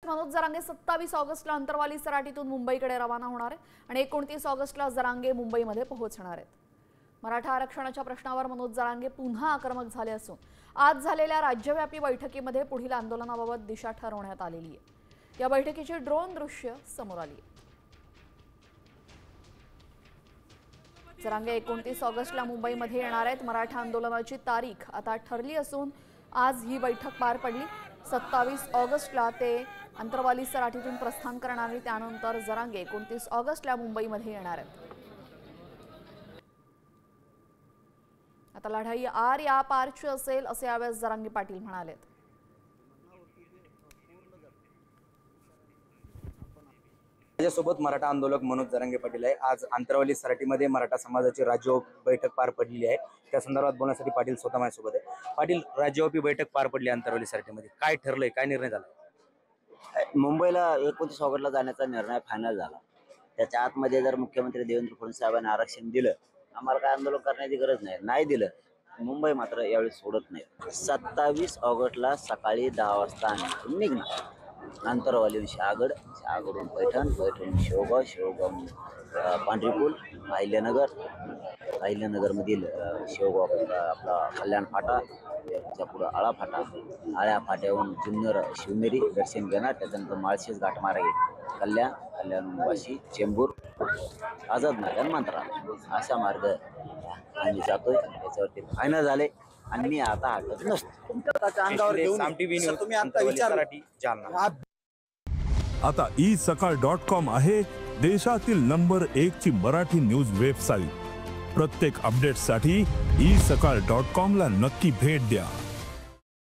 मनोज जरांगे 27 ऑगस्टला अंतरवाली सराटीतून मुंबईकडे रवाना होणार आहे आणि 29 ऑगस्टला जरांगे मुंबईमध्ये पोहोचणार आहेत। मराठा आरक्षणाच्या प्रश्नावर मनोज जरांगे पुन्हा आक्रमक झाले असून आज झालेल्या राज्यव्यापी बैठकीमध्ये पुढील आंदोलनाबाबत दिशा ठरवण्यात आलेली आहे। या बैठकीची ड्रोन दृश्य समोर आली आहे। जरांगे 29 ऑगस्टला मुंबईमध्ये येणार आहेत। मराठा आंदोलनाची तारीख आता ठरली असून आज ही बैठक पार पडली। 27 ऑगस्टला ते अंतरवाली सराटीतून प्रस्थान करणार आहेत। त्यानंतर जरांगे 29 ऑगस्टला मुंबईमध्ये येणार आहेत। आता लढाई आर या पारची असेल असे यावेळेस जरांगे पाटील म्हणाले। माझ्यासोबत मराठा आंदोलक मनोज जरांगे पाटील आहे। आज अंतरवाली सराटीमध्ये मराठा समाजाची राज्यव्यापी बैठक पार पडलेली आहे। त्या संदर्भात बोलण्यासाठी पाटील स्वतः माझ्यासोबत आहे। पाटील, राज्यव्यापी बैठक पार पडली अंतरवाली सराटीमध्ये, काय ठरलंय, काय निर्णय झाला? मुंबईला 29 ऑगस्टला जाण्याचा निर्णय फायनल झाला। त्याच्या आतमध्ये जर मुख्यमंत्री देवेंद्र फडणवीस साहेबांनी आरक्षण दिलं, आम्हाला काय आंदोलन करण्याची गरज नाही दिलं, मुंबई मात्र यावेळी सोडत नाही। 27 ऑगस्टला सकाळी 10 वाजता आम्ही निघणार। अंतरवाली शहागडून पैठण, शेवगाव, पांढरीपूल, अहिल्यानगरमधील शेवगाव आपला कल्याण फाटा, त्याच्या पुढं आळा फाटा, आळ्या फाट्याहून जुन्नर शिवनेरी दर्शन घेणार। त्याच्यानंतर माळशेज घाटमारा कल्याण वाशी, चेंबूर, आझाद मैदान, मंत्रालय असा मार्ग आम्ही जातोय। त्याच्यावरती फायनल झाले आणि मी आता हटत नसतो। आता isakal.com आहे देशातील नंबर 1 ची मराठी न्यूज वेबसाईट। प्रत्येक अपडेटसाठी isakal.com ला नक्की भेट द्या।